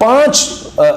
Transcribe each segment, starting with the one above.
5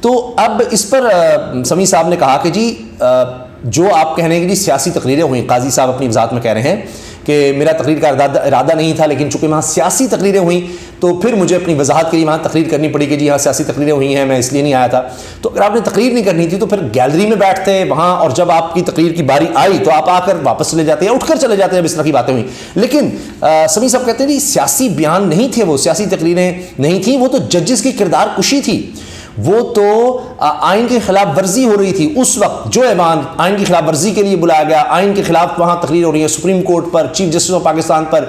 تو اب اس پر سمیع صاحب نے کہا کہ جی جو آپ کہنے ہیں کہ جی سیاسی تقریریں ہوئیں، قاضی صاحب اپنی وضاحت میں کہہ رہے ہیں کہ میرا تقریر کا ارادہ نہیں تھا، لیکن چونکہ وہاں سیاسی تقریریں ہوئیں تو پھر مجھے اپنی وضاحت کے لیے وہاں تقریر کرنی پڑی کہ جی ہاں سیاسی تقریریں ہوئی ہیں، میں اس لیے نہیں آیا تھا۔ تو اگر آپ نے تقریر نہیں کرنی تھی تو پھر گیلری میں بیٹھتے وہاں، اور جب آپ کی تقریر کی باری آئی تو آپ آ کر واپس چلے جاتے یا اٹھ کر چلے جاتے جب اس طرح کی باتیں ہوئیں۔ لیکن سمیع صاحب کہتے ہیں جی سیاسی بیان نہیں تھے، وہ سیاسی تقریریں نہیں تھیں، وہ تو ججز کی کردار کشی تھی، وہ تو آئین کی خلاف ورزی ہو رہی تھی۔ اس وقت جو ایوان آئین کی خلاف ورزی کے لیے بلایا گیا، آئین کے خلاف وہاں تقریر ہو رہی ہے، سپریم کورٹ پر چیف جسٹس آف پاکستان پر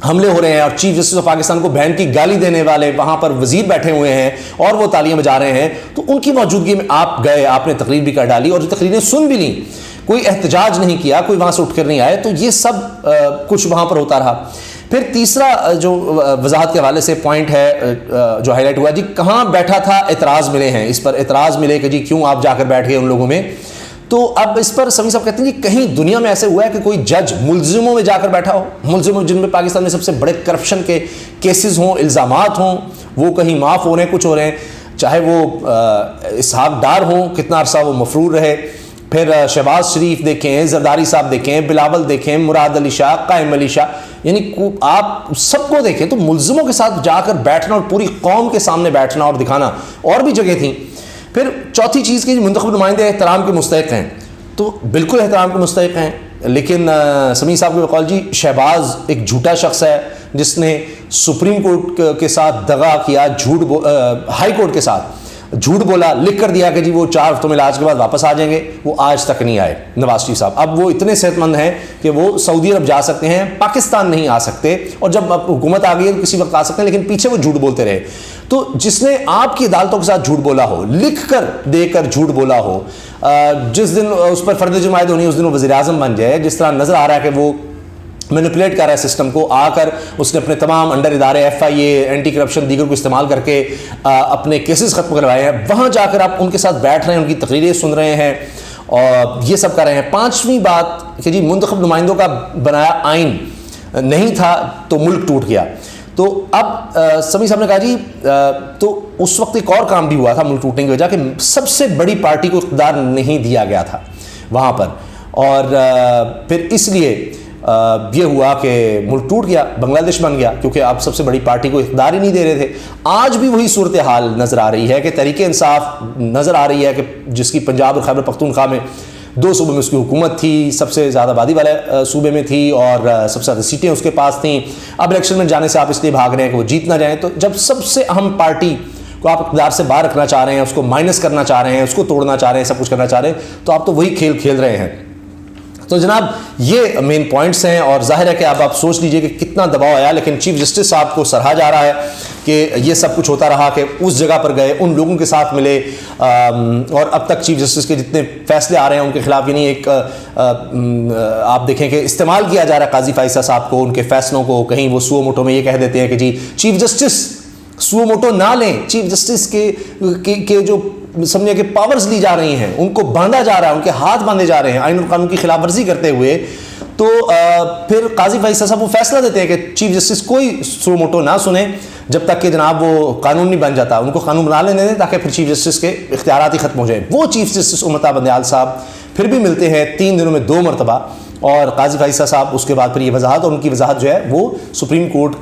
حملے ہو رہے ہیں، اور چیف جسٹس آف پاکستان کو بہن کی گالی دینے والے وہاں پر وزیر بیٹھے ہوئے ہیں اور وہ تالیاں بجا رہے ہیں، تو ان کی موجودگی میں آپ گئے، آپ نے تقریر بھی کر ڈالی اور جو تقریریں سن بھی لیں، کوئی احتجاج نہیں کیا، کوئی وہاں سے اٹھ کر نہیں آئے، تو یہ سب کچھ وہاں پر ہوتا رہا۔ پھر تیسرا جو وضاحت کے حوالے سے پوائنٹ ہے جو ہائی لائٹ ہوا، جی کہاں بیٹھا تھا، اعتراض ملے ہیں، اس پر اعتراض ملے کہ جی کیوں آپ جا کر بیٹھ گئے ان لوگوں میں۔ تو اب اس پر سمیع صاحب کہتے ہیں کہ کہیں دنیا میں ایسے ہوا ہے کہ کوئی جج ملزموں میں جا کر بیٹھا ہو، ملزموں جن میں پاکستان میں سب سے بڑے کرپشن کے کیسز ہوں، الزامات ہوں، وہ کہیں معاف ہو رہے ہیں، کچھ ہو رہے ہیں، چاہے وہ اسحاق ڈار ہوں، کتنا عرصہ وہ مفرور رہے، پھر شہباز شریف دیکھیں، زرداری صاحب دیکھیں، بلاول دیکھیں، مراد علی شاہ، قائم علی شاہ، یعنی آپ سب کو دیکھیں تو ملزموں کے ساتھ جا کر بیٹھنا اور پوری قوم کے سامنے بیٹھنا اور دکھانا، اور بھی جگہ تھیں۔ پھر چوتھی چیز کی منتخب نمائندے احترام کے مستحق ہیں، تو بالکل احترام کے مستحق ہیں، لیکن سمیع صاحب کے بقول جی شہباز ایک جھوٹا شخص ہے جس نے سپریم کورٹ کے ساتھ دغا کیا، ہائی کورٹ کے ساتھ جھوٹ بولا، لکھ کر دیا کہ جی وہ 4 ہفتوں میں علاج کے بعد واپس آ جائیں گے، وہ آج تک نہیں آئے نواز شریف صاحب۔ اب وہ اتنے صحت مند ہیں کہ وہ سعودی عرب جا سکتے ہیں، پاکستان نہیں آ سکتے، اور جب حکومت آ گئی ہے تو کسی وقت آ سکتے ہیں، لیکن پیچھے وہ جھوٹ بولتے رہے۔ تو جس نے آپ کی عدالتوں کے ساتھ جھوٹ بولا ہو، لکھ کر دے کر جھوٹ بولا ہو، جس دن اس پر فرد جماعت ہونی اس دن وہ وزیر اعظم بن جائے، جس طرح نظر آ رہا ہے کہ وہ مینیپولیٹ کر رہا ہے سسٹم کو، آ کر اس نے اپنے تمام انڈر ادارے ایف آئی اے، اینٹی کرپشن دیگر کو استعمال کر کے اپنے کیسز ختم کروائے ہیں، وہاں جا کر آپ ان کے ساتھ بیٹھ رہے ہیں، ان کی تقریریں سن رہے ہیں اور یہ سب کر رہے ہیں۔ پانچویں بات کہ جی منتخب نمائندوں کا بنایا آئین نہیں تھا تو ملک ٹوٹ گیا۔ تو اب سمیع صاحب نے کہا جی تو اس وقت ایک اور کام بھی ہوا تھا ملک ٹوٹنے کی وجہ، کہ سب سے بڑی پارٹی کو اقتدار نہیں دیا گیا تھا وہاں پر، اور پھر اس لیے یہ ہوا کہ ملک ٹوٹ گیا، بنگلہ دیش بن گیا، کیونکہ آپ سب سے بڑی پارٹی کو اقتدار ہی نہیں دے رہے تھے۔ آج بھی وہی صورتحال نظر آ رہی ہے کہ تحریک انصاف نظر آ رہی ہے کہ جس کی پنجاب اور خیبر پختونخوا میں 2 صوبوں میں اس کی حکومت تھی، سب سے زیادہ آبادی والے صوبے میں تھی اور سب سے زیادہ سیٹیں اس کے پاس تھیں، اب الیکشن میں جانے سے آپ اس لیے بھاگ رہے ہیں کہ وہ جیت نہ جائیں۔ تو جب سب سے اہم پارٹی کو آپ اقتدار سے باہر رکھنا چاہ رہے ہیں، اس کو مائنس کرنا چاہ رہے ہیں، اس کو توڑنا چاہ رہے ہیں، سب کچھ کرنا چاہ رہے ہیں، تو آپ تو وہی کھیل کھیل رہے ہیں۔ تو جناب یہ مین پوائنٹس ہیں، اور ظاہر ہے کہ اب آپ سوچ لیجئے کہ کتنا دباؤ آیا، لیکن چیف جسٹس صاحب کو سراہا جا رہا ہے کہ یہ سب کچھ ہوتا رہا، کہ اس جگہ پر گئے، ان لوگوں کے ساتھ ملے، اور اب تک چیف جسٹس کے جتنے فیصلے آ رہے ہیں ان کے خلاف، یعنی ایک آپ دیکھیں کہ استعمال کیا جا رہا ہے قاضی فائز صاحب کو، ان کے فیصلوں کو، کہیں وہ سو موٹو میں یہ کہہ دیتے ہیں کہ جی چیف جسٹس سو موٹو نہ لیں، چیف جسٹس کے جو سمجھے کہ پاورز لی جا رہی ہیں، ان کو باندھا جا رہا ہے، ان کے ہاتھ باندھے جا رہے ہیں آئین اور قانون کی خلاف ورزی کرتے ہوئے، تو پھر قاضی فائز صاحب وہ فیصلہ دیتے ہیں کہ چیف جسٹس کوئی سو موٹو نہ سنیں جب تک کہ جناب وہ قانون نہیں بن جاتا، ان کو قانون بنا لینے دیں تاکہ پھر چیف جسٹس کے اختیارات ہی ختم ہو جائیں۔ وہ چیف جسٹس امتا بندیال صاحب پھر بھی ملتے ہیں 3 دنوں میں 2 مرتبہ، اور قاضی فائز صاحب اس کے بعد پھر یہ وضاحت، اور ان کی وضاحت جو ہے وہ سپریم کورٹ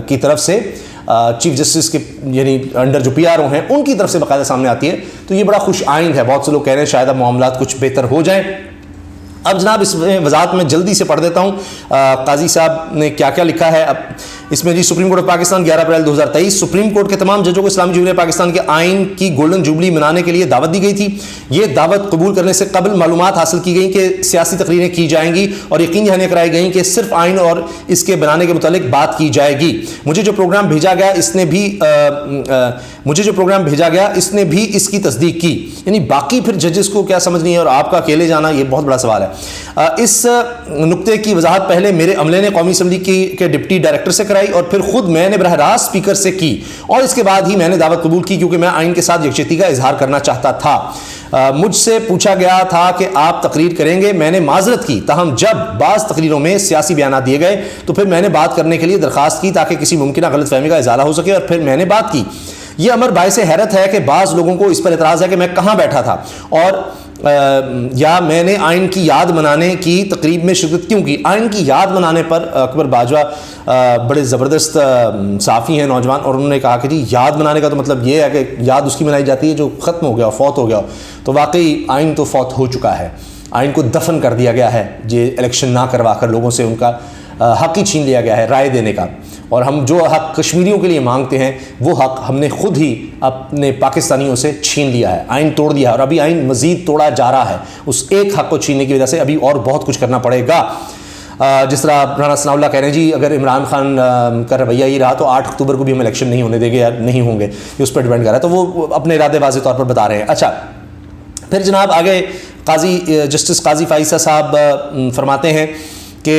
کی طرف سے چیف جسٹس کے یعنی انڈر جو پی آر او ہیں ان کی طرف سے باقاعدہ سامنے آتی ہے۔ تو یہ بڑا خوش آئند ہے، بہت سے لوگ کہہ رہے ہیں شاید اب معاملات کچھ بہتر ہو جائیں۔ اب جناب اس وضاحت میں جلدی سے پڑھ دیتا ہوں قاضی صاحب نے کیا کیا لکھا ہے۔ اب اس میں جی supreme court of Pakistan 11 April 2023 supreme court کے تمام ججوں کو اسلامی جمہوریہ پاکستان کے آئین کی گولڈن جوبلی منانے کے لیے دعوت دی گئی تھی۔ یہ دعوت قبول کرنے سے قبل معلومات حاصل کی گئیں کہ سیاسی تقریریں کی جائیں گی اور یقین دہانی کرائی گئیں کہ صرف آئین اور اس کے بنانے کے متعلق بات کی جائے گی۔ مجھے جو پروگرام بھیجا گیا اس نے بھی اس کی تصدیق کی۔ یعنی باقی پھر ججز کو کیا سمجھنی ہے اور آپ کا اکیلے جانا، یہ بہت بڑا سوال ہے۔ اس نقطے کی وضاحت پہلے میرے عملے نے قومی اسمبلی کے ڈپٹی ڈائریکٹر سے کرائی اور پھر خود میں نے براہ راست اسپیکر سے کی، اور اس کے بعد ہی میں نے دعوت قبول کی کیونکہ میں آئین کے ساتھ یکجہتی کا اظہار کرنا چاہتا تھا۔ مجھ سے پوچھا گیا تھا کہ آپ تقریر کریں گے، میں نے معذرت کی، تاہم جب بعض تقریروں میں سیاسی بیانات دیے گئے تو پھر میں نے بات کرنے کے لیے درخواست کی تاکہ کسی ممکنہ غلط فہمی کا ازالہ ہو سکے، اور پھر میں نے بات کی۔ یہ امر باعث حیرت ہے کہ بعض لوگوں کو اس پر اعتراض ہے کہ میں کہاں بیٹھا تھا اور یا میں نے آئین کی یاد منانے کی تقریب میں شرکت کیوں کی۔ آئین کی یاد منانے پر اکبر باجوہ بڑے زبردست صحافی ہیں نوجوان، اور انہوں نے کہا کہ جی یاد منانے کا تو مطلب یہ ہے کہ یاد اس کی منائی جاتی ہے جو ختم ہو گیا، فوت ہو گیا۔ تو واقعی آئین تو فوت ہو چکا ہے، آئین کو دفن کر دیا گیا ہے، یہ الیکشن نہ کروا کر لوگوں سے ان کا حق ہی چھین لیا گیا ہے رائے دینے کا، اور ہم جو حق کشمیریوں کے لیے مانگتے ہیں وہ حق ہم نے خود ہی اپنے پاکستانیوں سے چھین لیا ہے، آئین توڑ دیا ہے، اور ابھی آئین مزید توڑا جا رہا ہے۔ اس ایک حق کو چھیننے کی وجہ سے ابھی اور بہت کچھ کرنا پڑے گا۔ جس طرح رانا ثناء اللہ کہہ رہے ہیں جی اگر عمران خان کا رویہ یہ رہا تو 8 اکتوبر کو بھی ہم الیکشن نہیں ہونے دیں گے یا نہیں ہوں گے، یہ اس پر ڈیپینڈ کر رہا ہے، تو وہ اپنے ارادے واضح طور پر بتا رہے ہیں۔ اچھا پھر جناب آگے جسٹس قاضی فائز صاحب فرماتے ہیں کہ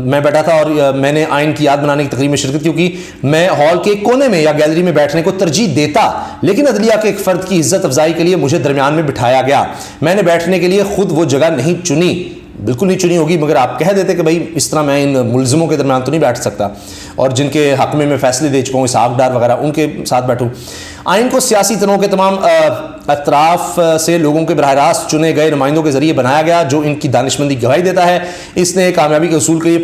میں بیٹھا تھا اور میں نے آئین کی یاد منانے کی تقریب میں شرکت کیوں کی۔ میں ہال کے کونے میں یا گیلری میں بیٹھنے کو ترجیح دیتا، لیکن عدلیہ کے ایک فرد کی عزت افزائی کے لیے مجھے درمیان میں بٹھایا گیا۔ میں نے بیٹھنے کے لیے خود وہ جگہ نہیں چنی، بالکل نہیں چنی ہوگی، مگر آپ کہہ دیتے کہ بھائی اس طرح میں ان ملزموں کے درمیان تو نہیں بیٹھ سکتا، اور جن کے حق میں فیصلے دے چکا ہوں، اسحاق ڈار وغیرہ، ان کے ساتھ بیٹھوں۔ آئین کو سیاسی تنوع کے تمام اطراف سے لوگوں کے براہ راست چنے گئے نمائندوں کے ذریعے بنایا گیا جو ان کی دانشمندی گواہی دیتا ہے۔ اس نے کامیابی کے اصول کے لیے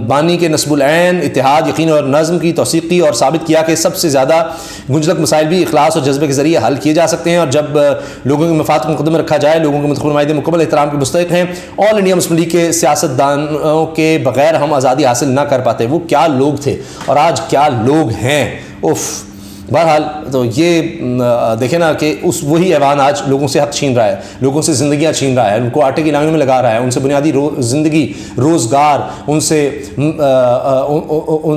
بانی کے نصب العین، اتحاد، یقین اور نظم کی توثیق کی اور ثابت کیا کہ سب سے زیادہ گنجلک مسائل بھی اخلاص اور جذبے کے ذریعے حل کیے جا سکتے ہیں، اور جب لوگوں کے مفاد کو مقدم رکھا جائے لوگوں کے منتخب نمائندے مکمل احترام کے مستحق ہیں۔ آل انڈیا مسلم لیگ کے سیاستدانوں کے بغیر ہم آزادی حاصل نہ کر پاتے۔ وہ کیا لوگ تھے اور آج کیا لوگ ہیں، اف۔ بہرحال تو یہ دیکھیں نا کہ وہی ایوان آج لوگوں سے حق چھین رہا ہے، لوگوں سے زندگیاں چھین رہا ہے، ان کو آٹے کی لانگوں میں لگا رہا ہے، ان سے بنیادی زندگی، روزگار، ان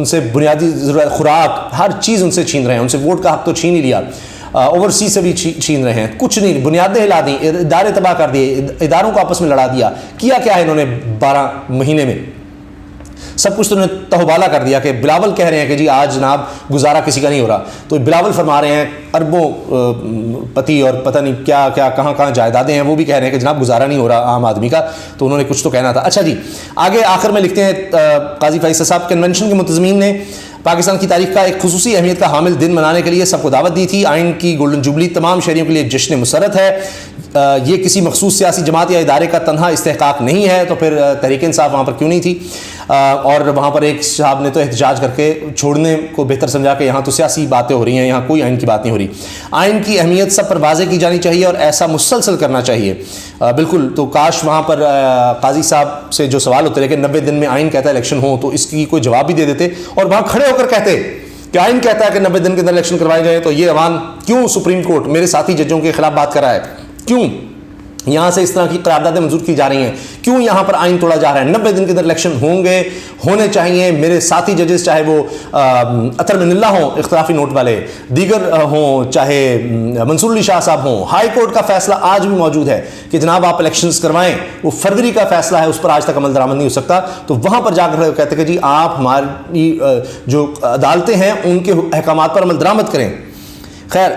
سے بنیادی ضرورت، خوراک، ہر چیز ان سے چھین رہے ہیں۔ ان سے ووٹ کا حق تو چھین ہی لیا، اوورسیز سے بھی چھین رہے ہیں، کچھ نہیں، بنیادیں ہلا دیں، ادارے تباہ کر دیے، اداروں کو آپس میں لڑا دیا۔ کیا ہے انہوں نے 12 مہینے میں؟ سب کچھ تو انہوں نے تہوبالا کر دیا کہ بلاول کہہ رہے ہیں کہ جی آج جناب گزارا کسی کا نہیں ہو رہا، تو بلاول فرما رہے ہیں اربوں پتی اور پتہ نہیں کیا کیا کہاں جائیدادیں ہیں، وہ بھی کہہ رہے ہیں کہ جناب گزارا نہیں ہو رہا عام آدمی کا، تو انہوں نے کچھ تو کہنا تھا۔ اچھا جی آگے آخر میں لکھتے ہیں قاضی فائز صاحب، کنونشن کے منتظمین نے پاکستان کی تاریخ کا ایک خصوصی اہمیت کا حامل دن منانے کے لیے سب کو دعوت دی تھی۔ آئین کی گولڈن جوبلی تمام شہریوں کے لیے جشن مسرت ہے، یہ کسی مخصوص سیاسی جماعت یا ادارے کا تنہا استحقاق نہیں ہے۔ تو پھر تحریک انصاف وہاں پر کیوں نہیں تھی؟ اور وہاں پر ایک صاحب نے تو احتجاج کر کے چھوڑنے کو بہتر سمجھا کہ یہاں تو سیاسی باتیں ہو رہی ہیں، یہاں کوئی آئین کی بات نہیں ہو رہی۔ آئین کی اہمیت سب پر واضح کی جانی چاہیے اور ایسا مسلسل کرنا چاہیے۔ بالکل، تو کاش وہاں پر قاضی صاحب سے جو سوال ہوتے رہے کہ 90 دن میں آئین کہتا ہے الیکشن ہو، تو اس کی کوئی جواب بھی دے دیتے اور وہاں کھڑے ہو کر کہتے کہ آئین کہتا ہے کہ 90 دن کے اندر الیکشن کروائے جائیں، تو یہ عوام کیوں سپریم کورٹ میرے ساتھی ججوں کے خلاف بات کر رہا ہے؟ کیوں یہاں سے اس طرح کی قراردادیں منظور کی جا رہی ہیں؟ کیوں یہاں پر آئین توڑا جا رہا ہے؟ 90 دن کے اندر الیکشن ہوں گے، ہونے چاہیے۔ میرے ساتھی ججز چاہے وہ اطہر من اللہ ہوں اختلافی نوٹ والے، دیگر ہوں، چاہے منصور علی شاہ صاحب ہوں، ہائی کورٹ کا فیصلہ آج بھی موجود ہے کہ جناب آپ الیکشنز کروائیں، وہ فروری کا فیصلہ ہے، اس پر آج تک عمل درآمد نہیں ہو سکتا۔ تو وہاں پر جا کر کہتے ہیں کہ جی آپ ہماری جو عدالتیں ہیں ان کے احکامات پر عمل درآمد کریں۔ خیر،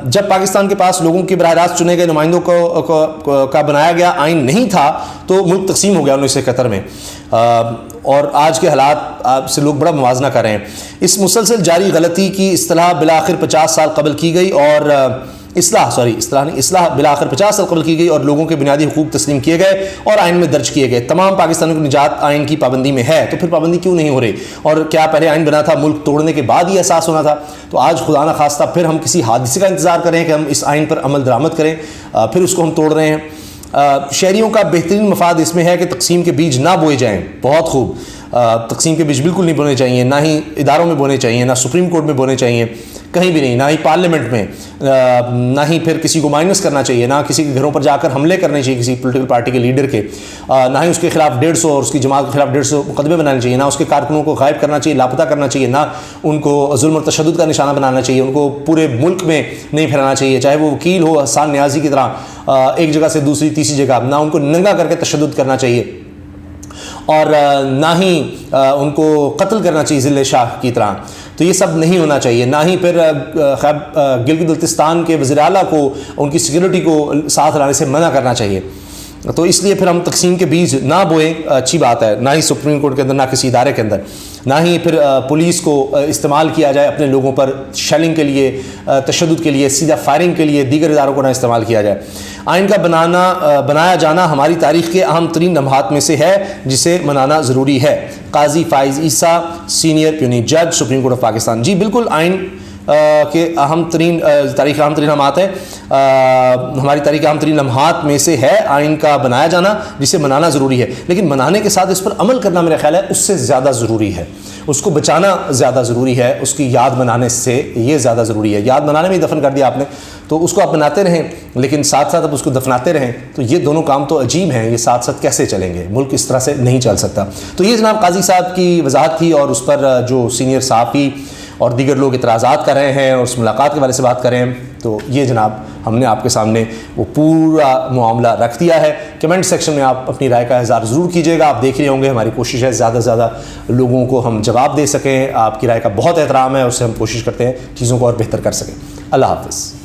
جب پاکستان کے پاس لوگوں کے براہ راست چنے گئے نمائندوں کا بنایا گیا آئین نہیں تھا تو ملک تقسیم ہو گیا 1971 میں، اور آج کے حالات سے لوگ بڑا موازنہ کر رہے ہیں۔ اس مسلسل جاری غلطی کی اصلاح بالآخر 50 سال قبل کی گئی اور اصلاح بالآخر 50 سال قبل کی گئی اور لوگوں کے بنیادی حقوق تسلیم کیے گئے اور آئین میں درج کیے گئے۔ تمام پاکستانیوں کی نجات آئین کی پابندی میں ہے، تو پھر پابندی کیوں نہیں ہو رہی؟ اور کیا پہلے آئین بنا تھا ملک توڑنے کے بعد ہی احساس ہونا تھا؟ تو آج خدا نہ خواستہ پھر ہم کسی حادثے کا انتظار کریں کہ ہم اس آئین پر عمل درآمد کریں، پھر اس کو ہم توڑ رہے ہیں۔ شہریوں کا بہترین مفاد اس میں ہے کہ تقسیم کے بیج نہ بوئے جائیں۔ بہت خوب، تقسیم کے بیج بالکل نہیں بونے چاہیے، نہ ہی اداروں میں بونے چاہیے، نہ سپریم کورٹ میں بونے چاہیے، کہیں بھی نہیں، نہ ہی پارلیمنٹ میں، نہ ہی پھر کسی کو مائنس کرنا چاہیے، نہ کسی کے گھروں پر جا کر حملے کرنے چاہیے کسی پولیٹیکل پارٹی کے لیڈر کے، نہ ہی اس کے خلاف 150 اور اس کی جماعت کے خلاف 150 مقدمے بنانے چاہیے، نہ اس کے کارکنوں کو غائب کرنا چاہیے، لاپتہ کرنا چاہیے، نہ ان کو ظلم اور تشدد کا نشانہ بنانا چاہیے، ان کو پورے ملک میں نہیں پھیلانا چاہیے، چاہے وہ وکیل ہو حسان نیازی کی طرح ایک جگہ سے دوسری تیسری جگہ، نہ ان کو ننگا کر کے تشدد کرنا چاہیے اور نہ ہی ان کو قتل کرنا چاہیے ذل شاہ کی طرح۔ تو یہ سب نہیں ہونا چاہیے، نہ ہی پھر گلگت بلتستان کے وزیر اعلیٰ کو ان کی سیکورٹی کو ساتھ لانے سے منع کرنا چاہیے۔ تو اس لیے پھر ہم تقسیم کے بیج نہ بوئیں، اچھی بات ہے، نہ ہی سپریم کورٹ کے اندر، نہ کسی ادارے کے اندر۔ نہ ہی پھر پولیس کو استعمال کیا جائے اپنے لوگوں پر شیلنگ کے لیے، تشدد کے لیے، سیدھا فائرنگ کے لیے، دیگر اداروں کو نہ استعمال کیا جائے۔ آئین کا بنایا جانا ہماری تاریخ کے اہم ترین لمحات میں سے ہے جسے منانا ضروری ہے۔ قاضی فائز عیسیٰ، سینئر پیونی جج، سپریم کورٹ آف پاکستان۔ جی بالکل، آئین کے اہم ترین تاریخ اہم ترین لمحات ہیں، ہماری تاریخ اہم ترین لمحات میں سے ہے آئین کا بنایا جانا جسے منانا ضروری ہے، لیکن منانے کے ساتھ اس پر عمل کرنا میرا خیال ہے اس سے زیادہ ضروری ہے، اس کو بچانا زیادہ ضروری ہے، اس کی یاد منانے سے یہ زیادہ ضروری ہے۔ یاد منانے میں ہی دفن کر دیا آپ نے، تو اس کو آپ بناتے رہیں لیکن ساتھ ساتھ آپ اس کو دفناتے رہیں، تو یہ دونوں کام تو عجیب ہیں، یہ ساتھ ساتھ کیسے چلیں گے؟ ملک اس طرح سے نہیں چل سکتا۔ تو یہ جناب قاضی صاحب کی وضاحت تھی، اور اس پر جو سینئر صحافی اور دیگر لوگ اعتراضات کر رہے ہیں اور اس ملاقات کے بارے سے بات کر رہے ہیں، تو یہ جناب ہم نے آپ کے سامنے وہ پورا معاملہ رکھ دیا ہے۔ کمنٹ سیکشن میں آپ اپنی رائے کا اظہار ضرور کیجیے گا۔ آپ دیکھ رہے ہوں گے ہماری کوشش ہے زیادہ سے زیادہ لوگوں کو ہم جواب دے سکیں، آپ کی رائے کا بہت احترام ہے، اس سے ہم کوشش کرتے ہیں چیزوں کو اور بہتر کر سکیں۔ اللہ حافظ۔